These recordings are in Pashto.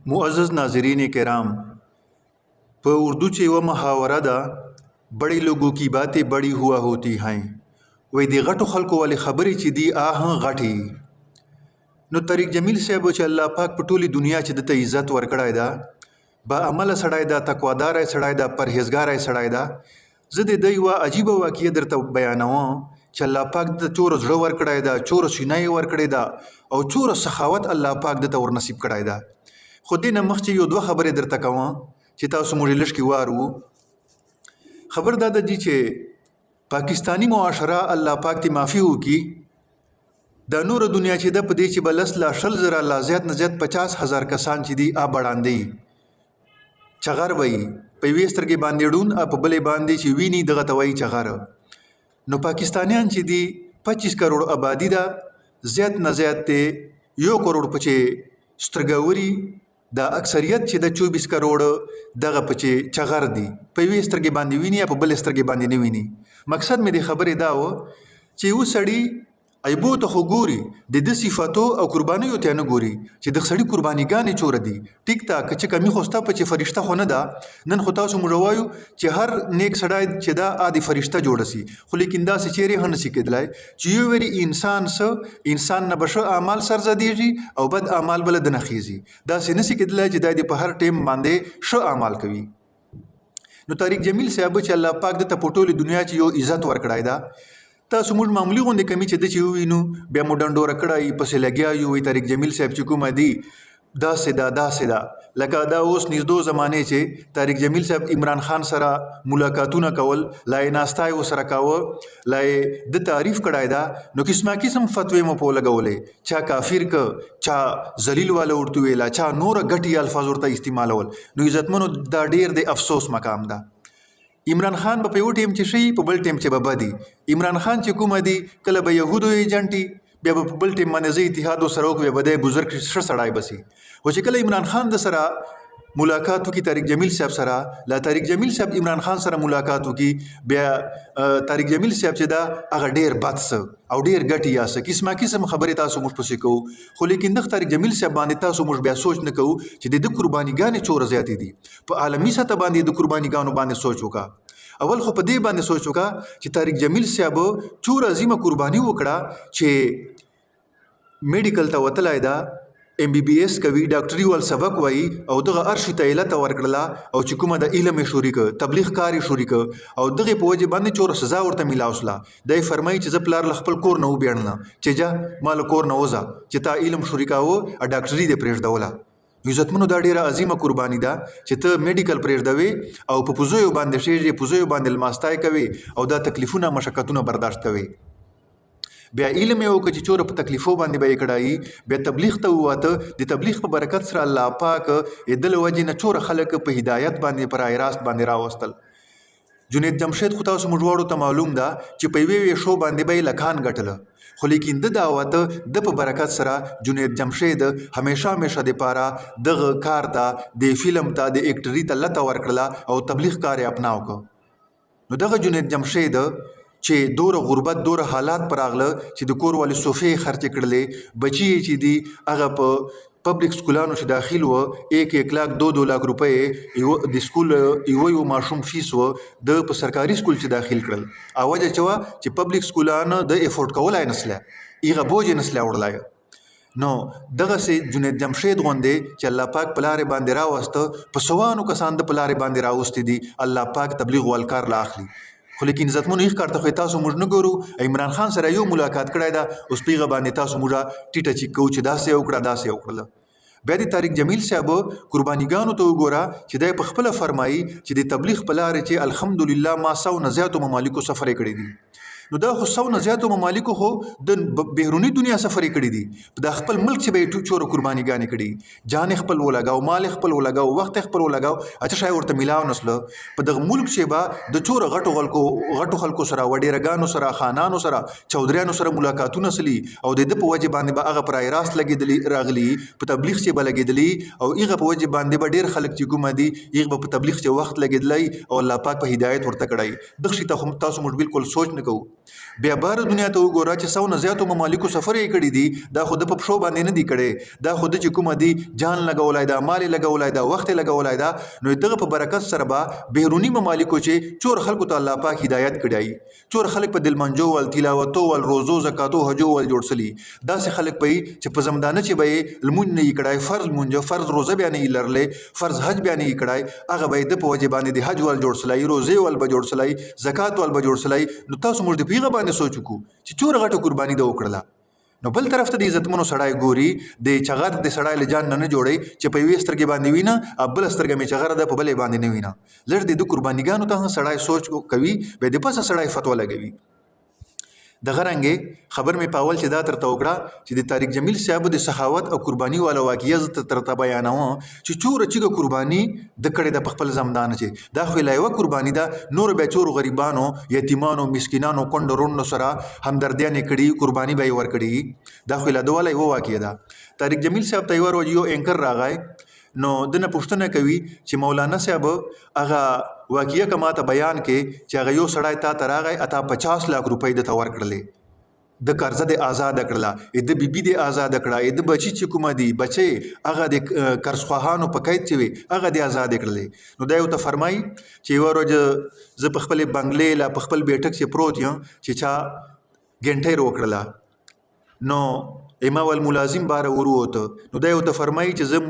मुअज़्ज़ज़ नाज़रीन कराम, पर उर्दू च यह मुहावरा दा, बड़े लोगों की बातें बड़ी हुआ होती हैं। वही दी गटो खल्को वाली खबरें ची दी आहाँ गटी। नो तारिक जमील साहब च अल्लाह पाक पटोली दुनिया च दता इज्जत वर्कड़ाय दा, बा अमल सड़ाय दा, तकवादार है सड़ाय दा, परहेजगार है सड़ाय दा। ज़द दई वा अजीब वाक़िया दरता बयानवा च अल्लाह पाक दता चोर ज़ड़ वर्कड़ाय दा, चोर सीनाए वर्कड़े दा और चोर सखावत अल्लाह पाक दता वर नसीब कड़ाय दा। खुद न मख यो दो खबरें दरता कवा च तासु मुझे लश्की वारू खबर दादा जी चे पाकिस्तानी मुआशरा अल्लाह पाक ती माफ़ी हो की दा नूर दुनिया चे दा पदे चे बलस ला शल ज़रा ला ज़्याद न ज़्याद 50,000 कसान ची दी आ बढ़ांदी चगार वही पैवेस्तर के बांदेडून आप बले बांदे ची वीनी दगा तवाई चगार नो पाकिस्तानियान ची दी 25 करोड़ आबादी दा ज़्याद न ज़्याद ते 1 करोड़ पचे स्त्रगावरी दा अक्सरियत ची दा 24 करोड़ दगा पचे चगार दी पैवेस्तर के बांदी वीनी आप बले स्तर के बांदी नहीं वीनी। मकसद में दे खबर दाओ ची वो सड़ी अबो तो गोरी द सिफातो और कुर्बानी होते हैं न गोरी ची द सड़ी कुर्बानी गाने चोर दी टिक ताक चे कमी खोस्ता पचे फरिश्ता होना दा नन खुता सु मुजवायु चे हर नेक सड़ाई चे दा आदि फरिश्ता जोड़सी खु लेकिन दा से चेहरे हन सी के दलाई चियो वेरी इंसान इंसान न बशो आमाल सरजा दीजी और बद आमाल बलद न खीजी दा से नसी के दलाई चे दा दी पहर टेम बांधे शो आमाल कवी नो तारिक जमील साहब च अल्लाह पाक द टोली दुनिया च यो इज्जत वर्कड़ाय दा तासु मुझ मामूली होंदे कमी चे दची हुईनु बे मुडंडो रकड़ाई पसे लग्या यू वही तारिक जमील साहब चुकू मदी दा से दा लका दा उस निजदो ज़माने चे तारिक जमील साहब इमरान खान सरा मुलाकातुना कवल लाए नास्ताए वो सरा काव लाए द तारीफ कड़ाए दा नो किस्मा किस्म फतवे में पो लगवले चा काफिर क चा जलील वाला उड़तू वेला चा नोर गटी अल्फाज उड़ता इस्तेमाल वल नो इज्जतमनो दा डेर दे अफसोस मकाम दा इमरान खान पे वो टेम चे शई पे बल टेम चे बदी इमरान खान चे कुमदी कल ब यहूदो एजेंटी बे बल टेम माने जे इतिहादो सरोक वे बदे बुजुर्ग सड़ाई बसी वो कल इमरान खान द सरा मुलाकात की तारिक जमील साहब सरा ला तारिक जमील साहब इमरान खान सरा मुलाकात की बे तारिक जमील साहब चे दा अगर डेर बदस और डेर गटी आस किस्मा किस्म खबरें तासु मुझ पसे कहू खो लेकिन दख तारिक जमील साहब बांधे तासु मुझ बे सोच न कहू चे द कुर्बानी गाने चोर ज्यादा दी पर आलमी सतह बांधे द कुर्बानी गानो बांधे सोचो का अवल खो पदे बांधे सोचो का चे तारिक जमील साहब चोर अजीम कुर्बानी वकड़ा चे मेडिकल ता वतलायदा MBBS कवी डॉक्टरी वाल सबक वही और दगा अर्शी तैला तवरकला और चिकुमा द इलम शोरी क तबलीग कार शोरी क और दगे पोजे बांधे चोर सजा और मिला उसला दे फरमाई चे जपलार लखपल कोर न बेड़ना चेजा माल कोर न ओजा चिता इलम शोरी का वो डॉक्टरी दे प्रेस दवला युजतमनो दा डेरा अजीम कुर्बानी दा चित मेडिकल प्रेस दवे और पुजोयो बांधे शेजे पुजोयो बांधे मास्ताए कवे और दा तकलीफुना मशक्कतुना बर्दाश्त कवे बे इल्म में वो कची चोर पर तकलीफों बांधे बे कड़ाई बे तबलीग तो हुआ तो द तबलीग पर बरकत सर अल्लाह पाक ये दिल वजी न चोर खलक पर हिदायत बांधे पर आय रास्त बांधे रावस्तल जुनेद जमशेद खुदा से मुजवाड़ो तो मालूम दा कि पैवे वे शो बांधे बे लखान गटल खो लेकिन द दावत द पर बरकत सरा जुनेद जमशेद हमेशा हमेशा दे पारा दग कार ता दे फिल्म ता दे एक्टरी ता लता वर्कला और तबलीग कार अपनाओ को नो दग जुनेद जमशेद चे दौर गुर्बत दौर हालात पर आगल चे दुकोर वाले सोफे खर्चे कड़ले बची ची दी अगर पब्लिक स्कूलानो से दाखिल व 1 लाख 2 लाख रुपये द स्कूल इवो माशूम फीस व द सरकारी स्कूल से दाखिल करल आवाज चवा चे पब्लिक स्कूलान द एफोर्ड कवलाय नस्ला इगा बोझ नस्ला उड़लाय नो दगा से जुनेद जमशेद गोंदे चे अल्लाह पाक पलारे बांधे रावस्त पसवानो कसान द पलारे बांधे रावस्ती दी अल्लाह पाक तबलीग वालकार लाखली खो लेकिन इज्जतमन इख करता खो तासु मुझ न गोरू इमरान खान सर यो मुलाकात कड़ाय दा उस पीगा बांधे तासु मुझा टीटा चिक्कू चे दासे उकड़ा दासे उकड़ला बैदी तारिक जमील साहब कुर्बानी गानो तो गोरा चे दे पखपला फरमाई चे दे तबलीग पलारे चे अल्हम्दुलिल्लाह मा सौ नज़ियात ममालिक को सफ़र कड़ी दी नो दा खो सौ नज़ियात ममालिक हो द बेरूनी दुनिया सफ़र कड़ी दी दा खपल मुल्क से बे चोर कुर्बानी गाने कड़ी जान खपल वो लगाओ माल खपल वो लगाओ वक्त खपल वो लगाओ अच्छा शायद और मिलाओ नस्ल पर द मुल्क से बा द चोर गटो खलको सरा वडेरा गानो सरा खानानो सरा चौधरियानो सरा मुलाकातु नसली और दे पवजे बांधे बा अगर प्राय रास्त लगे दली रागली प तबलीग से बा लगे दली और इग पवजे बांधे बा डेर खलक चिकु मदी इग बा तबलीग से वक्त लगे दलाई और अल्लाह पाक पर हिदायत और तकड़ाई दक्षिता तासु मुझ बिल्कुल सोच न कहू بیا بار دنیا ته وګوره چې 100 نه زیاتو ممالکو سفر یې کړی دی دا خو د په پښو باندې نه دی کړی دا خو د چې کومه دی جان لګولای دا مال لګولای دا وخت لګولای دا نو دغه په برکت سره به بیرونی ممالکو چې چور خلکو ته الله پاک هدایت کړی چور خلک په دلمنجو ول تلاوتو ول روزو زکاتو حجو ول جوړ سلی داسې خلک په چې په زمدانه چې به لمون نه کړای فرض مونږ فرض روزه بیا نه لرلې فرض حج بیا نه کړای هغه به د په وجه باندې د حج ول جوړ سلی روزه ول به جوړ سلی زکات ول به جوړ سلی نو تاسو موږ د پیغه باندې سوچو چې چور غټه قرباني د وکړه نو بل طرف ته د عزتمنو سړای ګوري د چغر د سړای له جان نه جوړي چې په وی سترګې باندې وینا ابل سترګې می چغر د په بلې باندې نه وینا لړ د قربانیګانو ته سړای سوچ کوي به د پس سړای فتوا لګوي د غرنګي خبر می پاول چې دا تر توګړه چې د طارق جمیل صاحب د سخاوت او قرباني والا واقعیت تر بیانو چې چور چیګه قرباني د کړه د خپل زمدان چې دا خو لایو قرباني دا نور به چور غریبانو یتیمانو مسکینانو کندرونو سره همدردیانه کړي قرباني به ور کړي دا خو لا دوله یو واقعیا دا طارق جمیل صاحب ته ور یو انکر راغی نو دنه پښتنه کوي چې مولانا صاحب هغه واقعیا کما ته بیان کې چې هغه یو سړی تا تراغی اته 50 لک روپۍ د تور کړلې د قرضه د آزاد کړله د بیبي د آزاد کړه د بچی چې کومه دی بچي هغه د قرض خواهانو په قید چې وي هغه د آزاد کړلې نو دا یو ته فرمای چې ورځ ز په خپل بنگلې لا په خپل بیٹک چې پروت یم چې چا ګنټه روکړه نو اما ول ملازم بار وروته نو دا یو ته فرمایي چې زم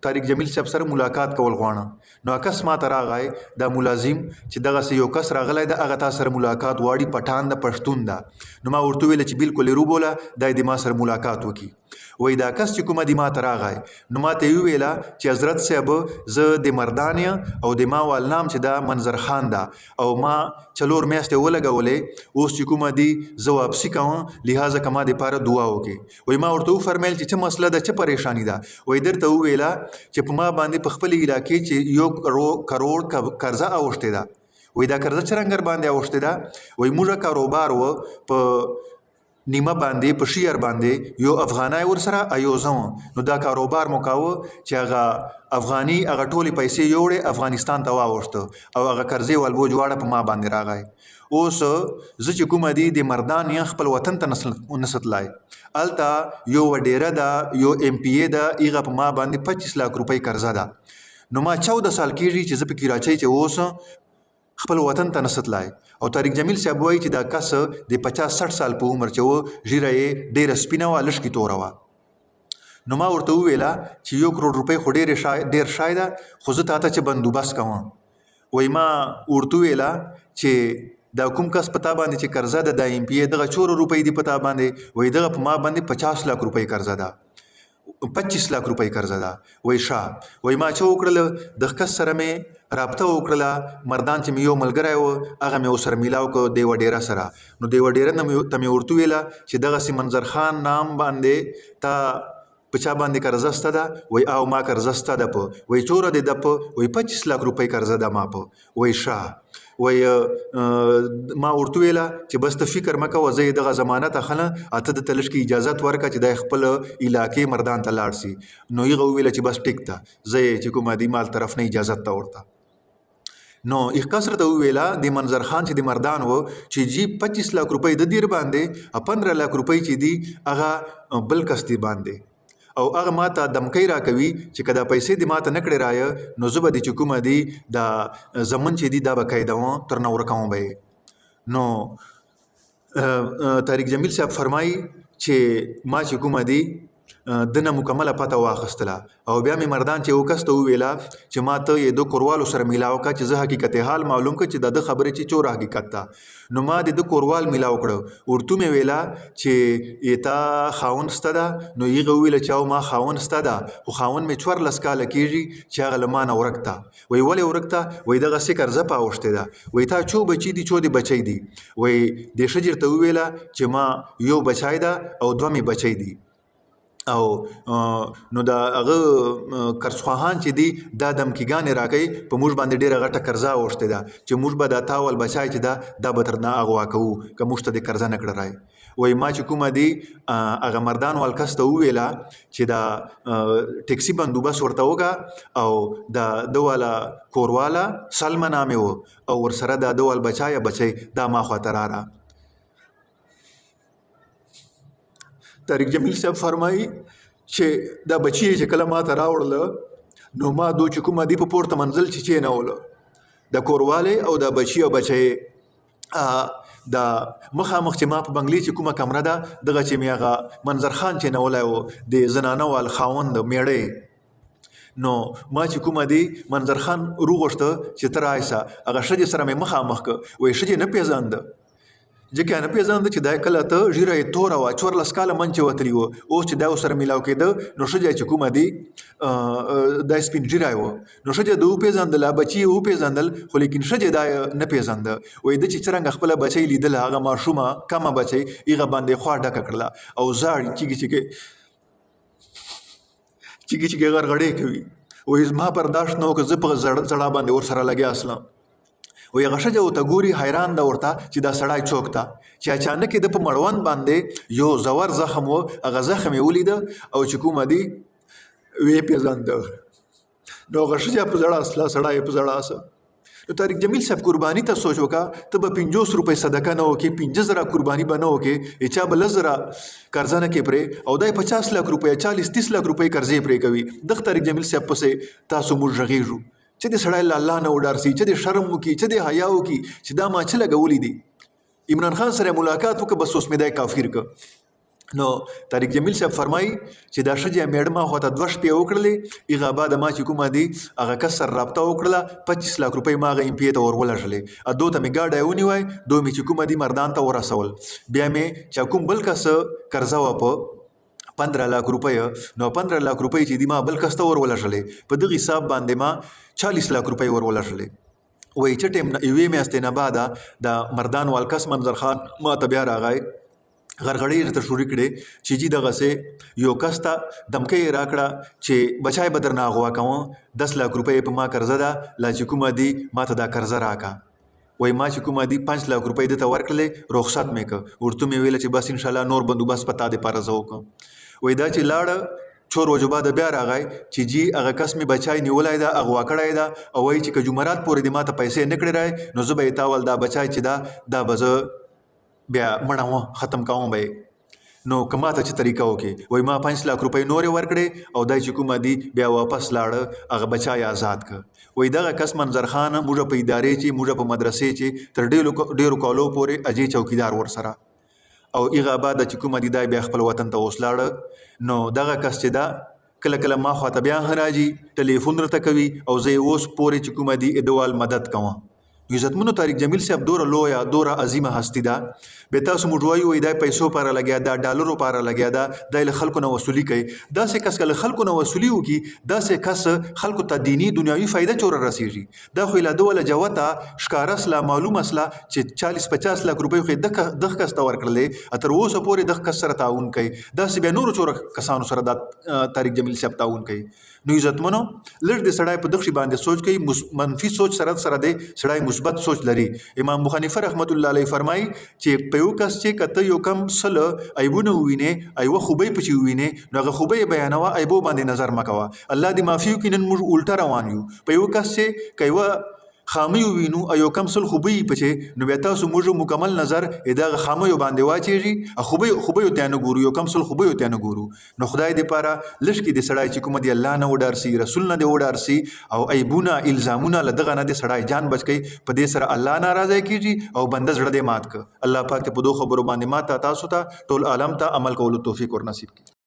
طارق جمیل صاحب سره ملاقات کول غواړم نو کس ما ته راغی دا ملازم چې دغه یو کس راغلی دا هغه تاسو سره ملاقات واړي پټان د پښتون دا نو ما ورته ویل چې بالکل رو بوله دا د ما سره ملاقات وکي وای دا کس چې کومه دی ما ته راغی نو ما ته ویلا چې حضرت صاحب زه د مردانیا او د ما وال نام چې دا منظر خان دا او ما چلور میاشتې ولګولې اوس چې کومه دی زه واپسی کوم لہذا کما د پاره دعا وکي وای ما ورته فرمایل چې مسله ده چې پریشانی ده وای درته ویلا چې په ما باندې په خپل علاقې چې 1 کروڑ قرضه اوشته ده وای دا قرضه څنګه باندې اوشته ده وای موږ کاروبار و په نیمه باندې په شیر باندې یو افغانای ور سره ایوزم نو دا کاروبار مکاو چې هغه افغانی هغه ټولي پیسې یوړې افغانستان ته واوښته او هغه قرضې ول بوجواړه په ما باندې راغی اوس زه چې کومه دی د مردان یا خپل وطن ته نسطلای التا یو ډیره دا یو ام پی ای دا ایغه په ما باندې 25 لک روپۍ قرضه ده نو ما 14 سال کېږي چې زه په کراچۍ چې اوس خپل وطن ته نسطلای او طارق جمیل صاحب وایي چې دا کس د 50-60 سال په عمر چې و ژیره یې ډېره سپینه وه لږ کې توره وه نو ما ورته وویله چې 1 کروڑ روپۍ خو ډېر شای ده خو زه تا ته چې بندوبست کوم وایي ما ورته وویله چې دا کوم کس پتا باندې چې قرضه ده د ایم پی ای دغه 4 روپۍ دی پتا باندې وایي دغه په ما باندې 50 لک روپۍ قرضه ده 25 لک روپۍ قرضه ده وایي ښه وایي ما چې وکړله د کس سره مې رابطه وکړله مردان چې مې یو ملګری و هغه مې ورسره میلاو کړ دیوه ډیره سره نو دیوه ډیره ته مې ورته ویله چې دغسې منظر خان نام باندې تا په چا باندې قرضه سته ده وایي او ما قرضه سته ده په وایي چوره دی ده په وایي 25 لک روپۍ قرضه ده ما په وایي ښه وایي ما ورته ویله چې بس ته فکر مه کوه زه یې دغه ضمانت اخله اته د ته لږ کې اجازت ورکړه چې د خپل علاقې مردان ته لاړ سي نو هغه وویله چې بس ټیک ده زه یې چې کومه دی مال طرف نه اجازت ته ورته نو اختصر ته ویلا د منظر خان چې د مردان و چې جی 25 لک روپۍ د دیر باندې 15 لک روپۍ چې دی هغه بل کستی باندې او هغه ماته دمکۍ را کوي چې کدا پیسې د ماته نکړې رای نو زه به د چکومه دی د زمن چې دی دا بقاعده تر نو ورکوم به نو طارق جمیل صاحب فرمایي چې ما چې کومه دی دنه مکمله پته واخستله او بیا مې مردان چې وکسته ویلا چې ما ته یې 2 کوروالو سره میلاو کا چې زه حقیقت حال معلوم ک چې د خبرې چې چور حقیقت ده نو ما د کوروال میلاو کړو ورته مې ویلا چې ایتا خاون ستدا نو یې ویل چې ما خاون ستدا خو خاون مې 14 کاله کېږي چې هغه لمانه ورکتا وی ولې ورکتا وی دغه سکر زه پاوشته ده وی تا چو بچی دی چو دی بچی دی وی د شجر ته ویلا چې ما یو بچای ده او 2 مې بچی دی او نو دا هغه قرضخواهان چې دی دا دمکیګانې راکوي په موږ باندې ډېره غټه قرضه اوښتې ده چې موږ به دا تاول بچای چې دا به ترنه اغوا کوو که موږ ته د قرضه نه کړه رای وایي ما چې کومه دی هغه مردان وال کس ته وویله چې دا ټیکسي بندوبست ورته وکړه او د والا کورواله سلمه نامې و او ورسره دا د وال بچای دا ما خواته راغله طارق جمیل صاحب فرمایي چې دا بچي چې کله ما ته راوړله نو ما دو چې کومه دي په پورته منزل چې کېنوله د کوروالی او د بچي او بچی د مخامخ چې ما په بنګلې چې کومه کمره ده دغه چې مې هغه منظر خان چې نولی و د زنانه وال خاوند میړی نو ما چې کومه دی منظر خان روغوښته چې ته رایسه هغه ښځې سره مې مخامخ که وایي ښځې نه پیژانده ځکه نه پیژانده چې دا کله ته ږیره یې توره وه 14 کاله منچې وتلي وه اوس چې دا ورسره میلاو کېده نو ښځه چې کومه دی دا سپین ږیری وه نو ښځه ده وپېژندله بچي یې وپېژندل خو لیکن ښځې دا نه پیژنده وایي ده چې څرنګه خپله بچی لیدله هغه ماشومه کمه بچی هغه باندې خوا ډکه کړله او زاړي چیږي غرغړې کوي وایي زما برداشت نه و که زه په زړه باندې ورسره لګیا اسلم وایي هغه ښځه ورته ګوري حیران ده ورته چې دا سړی څوک ده چې اچانک یې ده په مړوند باندې یو زور زخم و هغه زخم یې ولیده او چې کومه دي ویې پیژانده نو هغه ښځه په زړه اسله سړی په زړه اسه نو طارق جمیل صاحب قرباني ته سوچ وکړه ته به 50 روپۍ صدقه نه وکړې 50,000 قرباني به نه وکړې چا به 10,000 قرضه نه کې پرې او دای 50 لک روپۍ 40-30 لک روپۍ قرضې پرې کوي دغه طارق جمیل صاحب پسې تاسو موږ غږیږو چې د سړی له الله نه وډارسي چې د شرم وکړي چې د حیا وکړي چې دا ما څه لګولي دي عمران خان سره ملاقات وکړه بس اوس مې دی کافر که نو طارق جمیل صاحب فرمایي چې دا ښځه میړه ما خواته 2 شپې وکړلې هغه بعد ما چې کومه دي هغه کس سره رابطه وکړله 25 لک روپۍ ما هغه MPA ته ورولږلې دو ته مې ګاډی ونیوی دو مې چې کومه دي مردان ته ورسول بیا مې چې کوم بل کس قرضه وه په 15 لک روپۍ نو 15 لک روپۍ چې دي ما بل کس ته ورولږلې په دغه حساب باندې ما 40 لک روپۍ ورولږلې وایي چې ټیم یوې میاشتې نه بعده د مردان والکس منظر خان ما ته بیا راغی غرغړې ورته شروع کړې چې جي دغسې یو کس ته دمکۍ یې راکړه چې بچای به درنه اغوا کوم 10 لک روپۍ په ما قرضه ده لا چې کومه دي ما ته دا قرضه راکړه وایي ما چې کومه دي 5 لک روپۍ دته ورکړلې رخصت مې که ورته مې ویله چې بس انشاءالله نور بندوبست په تا دپاره زه وکړم وایي دا چې لاړه 4 ورځو بعد بیا راغی چې جی هغه کس مې بچای نیولی ده اغوا کړی ده او وایي چې که جمعرات پورې دې ما ته پیسې نه کړې رای نو زه به یې تاول دا بچای چې دا به زه بیا مړم ختم کوم به نو که ما ته چې طریقه وکړي وایي ما 5 لک روپۍ نورې ورکړې او دا چې کومه دي بیا واپس لاړه هغه بچای آزاد که وایي دغه کس منظر خان موږ په ادارې چې موږ په مدرسې چې تر ډېرو کالو پورې اجي چوکیدار ورسره او هغه بعد چې کومه دي دا بیا خپل وطن ته اوس لاړه نو دغه کس چې دا کله کله ما خواته بیا راځي ټلیفون راته کوي او زه یې اوس پورې چې کومه دي ادوال مدد کوم عزتمنو طارق جمیل صاحب دوره لویه دوره عظیمه هستی ده به تاسو موږ وایو دا پیسو پاره لګیا دا ډالرو پاره لګیا دا له خلکو نه وصولي کوي داسې کس کله خلکو نه وصولي وکړي داسې کس خلکو ته دیني دنیوي فایده چوره رسیږي دا خو له دوله جوته ښکاره سله معلومه سله چې 40-50 لک روپۍ خو دغه کس ته ورکړلې تر اوسه پورې دغه کس سره تعاون کوي داسې بیا نورو چوره کسانو سره دا طارق جمیل صاحب تعاون کوي نو عزتمنو لږ د سړی په دغه شي باندې سوچ کوي منفي سوچ سره دی سړی مثبت سوچ لري امام ابو حنیفه رحمت الله علیه فرمایي چې په یو کس چې کته یو کم سل عیبونه ووینې ایوه خوبۍ پچې ووینې نو هغه خوبۍ بیانوه عیبو باندې نظر مه کوه الله دې معافي وکړي نن موږ الټه روان یو په یو کس چې که یوه خامي ووینو او یو کم سل خوبۍ پچې نو بیا تاسو موږ مکمل نظر دغه خامیو باندې واچېږي خوبیو ته نه ګورو یو کم سل خوبیو ته نه ګورو نو خدای دې پاره لږ کې د سړی چې کومه دی الله نه وډارسي رسول نه دی وډارسي او عیبونه الزامونه له دغه نه د سړی جان بچ کوي په دې سره الله ناراضه کیږي او بنده زړه دې مات که الله پاک ته په دو خبرو باندې ماته تاسو ته ټول عالم ته عمل کولو توفیق ورنصیب کړي